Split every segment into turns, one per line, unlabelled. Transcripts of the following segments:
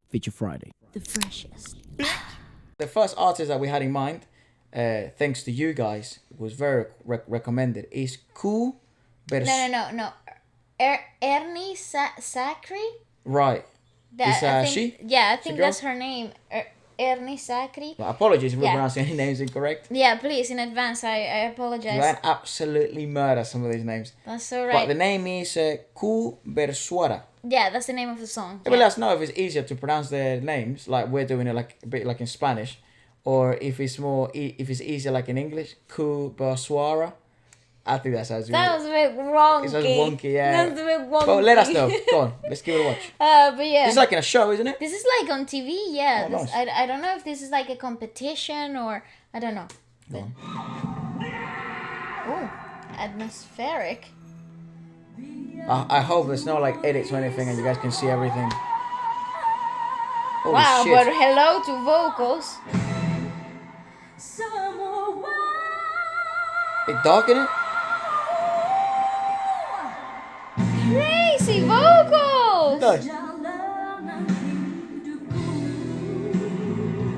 Feature Friday.
The freshest.
The first artist that we had in mind, thanks to you guys, was very recommended, is Cool Bers.
No. Ernie Zakri?
Right. Is
I think,
she?
Yeah, I
She
think
girl?
that's her name. Ernie Zakri.
Well, apologies if we're
Yeah.
pronouncing any names incorrect.
Yeah, please, in advance, I apologize.
You can absolutely murder some of these names.
That's all
But
right.
the name is Cool Bersuara.
Yeah, that's the name of the song.
But let us know if it's easier to pronounce their names, like we're doing it like a bit like in Spanish, or if it's more if it's easier like in English. Cool Bersuara. I think that sounds
That
really.
was a bit wonky.
It sounds wonky, yeah.
That was a bit wonky.
But let us know. Go on, let's give it a watch.
But yeah.
It's like in a show, isn't it?
This is like on TV, yeah.
Oh,
This,
nice.
I don't know if this is like a competition or I don't know.
Go on.
Oh, atmospheric.
I hope there's no like edits or anything, and you guys can see everything. Holy
Wow,
shit.
but hello to vocals.
Bit dark in it.
Crazy vocals!
No.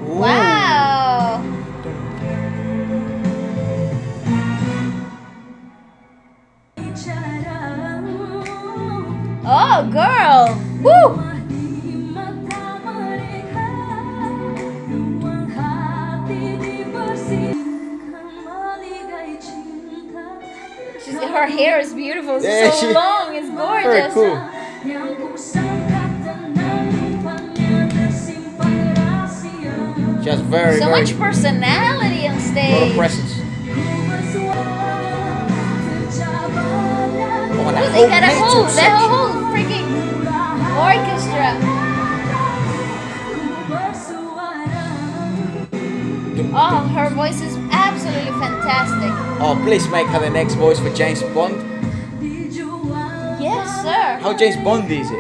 Ooh.
Wow! Oh, girl! Woo! Her hair is beautiful. It's
Yeah,
so long. It's gorgeous.
Very cool. She has very,
So
very
much personality on
lot of
stage.
presence. Oh, and
Ooh,
that
they got a whole,
metal
that
section.
whole freaking orchestra. Oh, her voice is absolutely fantastic.
Oh, please make her the next voice for James Bond.
Yes, sir.
How James Bond is it?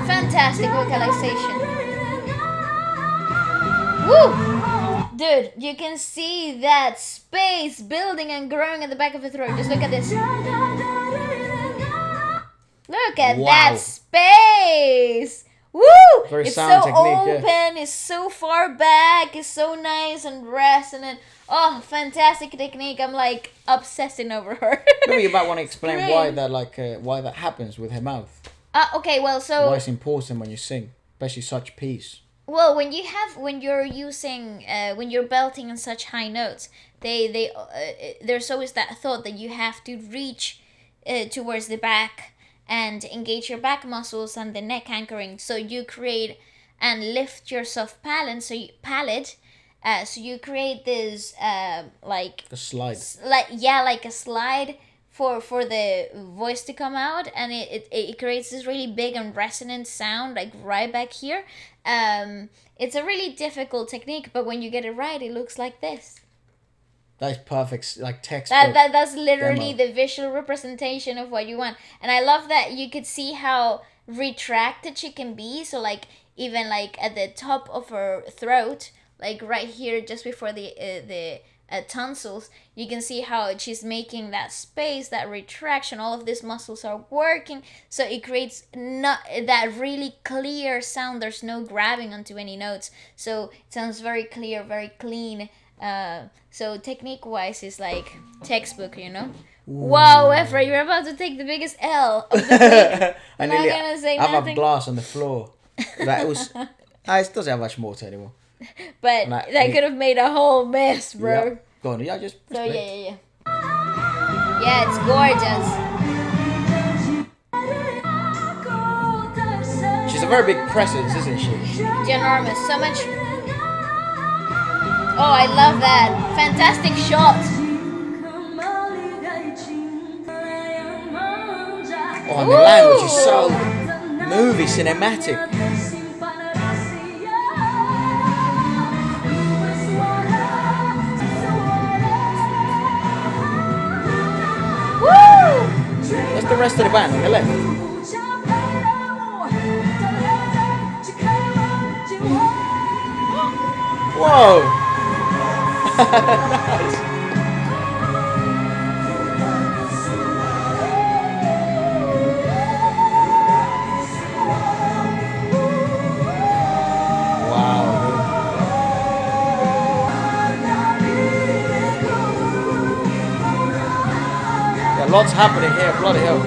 Fantastic vocalization. Woo! Dude, you can see that space building and growing at the back of the throat. Just look at this. Look at
Wow.
that space. Woo!
Very
It's
sound
so
technique, yeah.
open, it's so far back, it's so nice and resonant. Oh, fantastic technique. I'm like obsessing over her.
Maybe you might want to explain
Great.
why that happens with her mouth.
Okay, well, so
Why it's important when you sing, especially such piece.
well, when you're using when you're belting in such high notes, there's always that thought that you have to reach towards the back and engage your back muscles and the neck anchoring, so you create and lift your soft palate. So you create this like
The slide.
like a slide for the voice to come out, and it creates this really big and resonant sound like right back here. It's a really difficult technique, but when you get it right, it looks like this.
That is perfect, like textbook.
That's literally
demo.
the visual representation of what you want. And I love that you could see how retracted she can be. So like even like at the top of her throat, like right here just before the tonsils, you can see how she's making that space, that retraction. All of these muscles are working, so it creates not that really clear sound. There's no grabbing onto any notes, so it sounds very clear, very clean. So technique wise is like textbook, you know. Wow, Efra, you're about to take the biggest L of the week.
I
I'm not
nearly
gonna say
have
nothing.
a glass on the floor. That was. It doesn't have much water anymore.
But
And
that could have made a whole mess, bro.
Yep. Go on, yeah, just.
So
play.
yeah. Yeah, it's gorgeous.
She's a very big presence, isn't she?
Ginormous. So much. Oh, I love that. Fantastic shot.
Oh, and the language is so movie cinematic.
Woo!
What's the rest of the band on the left? Whoa! Nice. Lots happening here, bloody hell.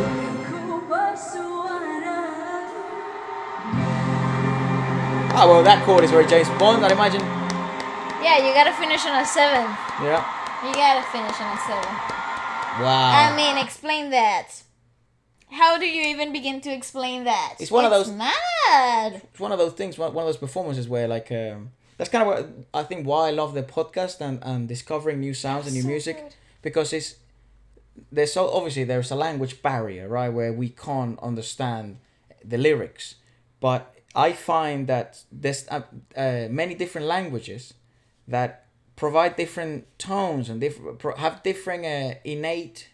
Ah, well, that chord is very James Bond, I'd imagine.
Yeah, you gotta finish on a 7.
Yeah.
You gotta finish on a 7.
Wow.
I mean, explain that. How do you even begin to explain that?
It's one of those.
Mad.
It's one of those things. One of those performances where, like, that's kind of what I think why I love the podcast and discovering new sounds and new music,
good.
because there's a language barrier, right, where we can't understand the lyrics, but I find that there's many different languages that provide different tones and have different innate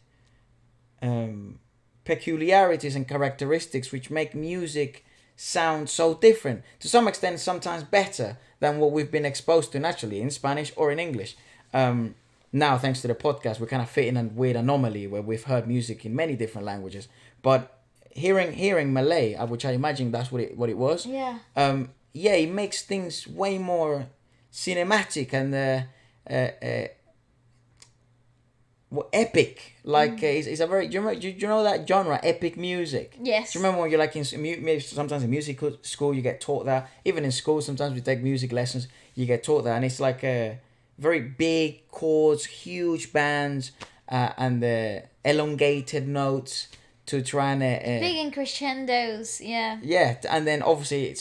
peculiarities and characteristics which make music sound so different, to some extent sometimes better than what we've been exposed to naturally in Spanish or in English. Now, thanks to the podcast, we kind of fit in a weird anomaly where we've heard music in many different languages, but hearing Malay, which I imagine that's what it was.
Yeah.
Yeah, it makes things way more cinematic and epic. Like it's a very. Do you know that genre, epic music?
Yes.
Do you remember when you're like maybe sometimes in music school you get taught that. Even in school, sometimes we take music lessons. You get taught that, and it's like a very big chords, huge bands, and elongated notes to try and
big in crescendos. Yeah.
yeah, and then obviously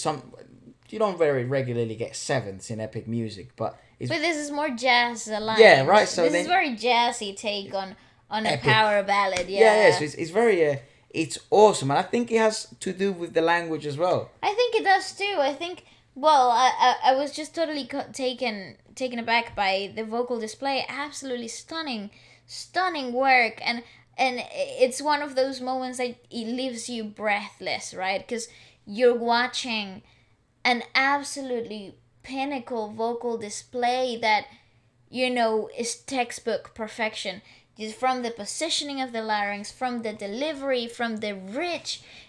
you don't very regularly get sevenths in epic music, but
this is more jazz aligned.
Yeah, right. So
this is very jazzy take on a
epic
power ballad. Yeah.
Yeah. So it's very it's awesome, and I think it has to do with the language as well.
I think it does too. I think. Well, I was just totally taken aback by the vocal display. Absolutely stunning work, and it's one of those moments that it leaves you breathless, right? Because you're watching an absolutely pinnacle vocal display that, is textbook perfection. Just from the positioning of the larynx, from the delivery, from the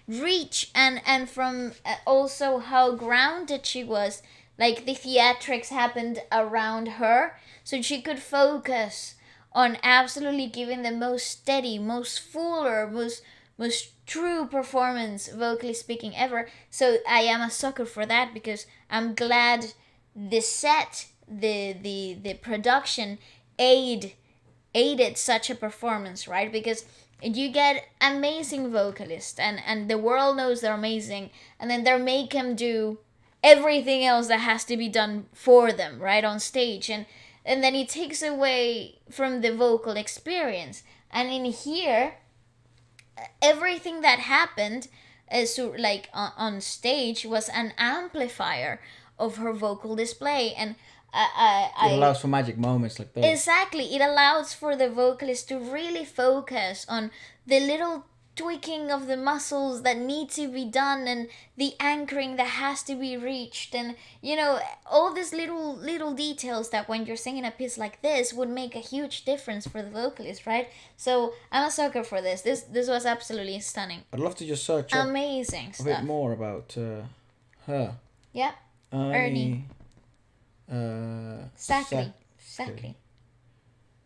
reach, and from also how grounded she was. Like the theatrics happened around her, so she could focus on absolutely giving the most steady, most fuller, most true performance, vocally speaking, ever. So I am a sucker for that, because I'm glad the set, the production aided such a performance, right? Because you get amazing vocalists, and the world knows they're amazing, and then they make them do everything else that has to be done for them, right, on stage, and then it takes away from the vocal experience. And in here, everything that happened on stage was an amplifier of her vocal display, and
It allows for magic moments like those.
Exactly, it allows for the vocalist to really focus on the little tweaking of the muscles that need to be done, and the anchoring that has to be reached, and all these little details that when you're singing a piece like this would make a huge difference for the vocalist, right? So I'm a sucker for this. This was absolutely stunning.
I'd love to just search up
Amazing
a
stuff.
bit more about her.
Yep. Ernie Zakri.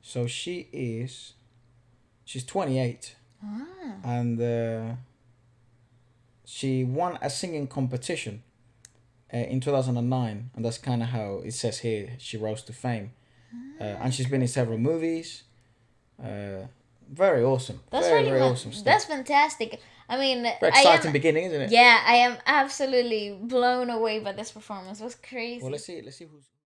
So she's 28.
Ah.
And she won a singing competition in 2009, and that's kind of how it says here she rose to fame. And she's been in several movies. Very awesome.
That's
very awesome stuff.
That's fantastic. I mean,
very exciting beginning, isn't it?
Yeah, I am absolutely blown away by this performance. It was crazy.
Well, let's see who's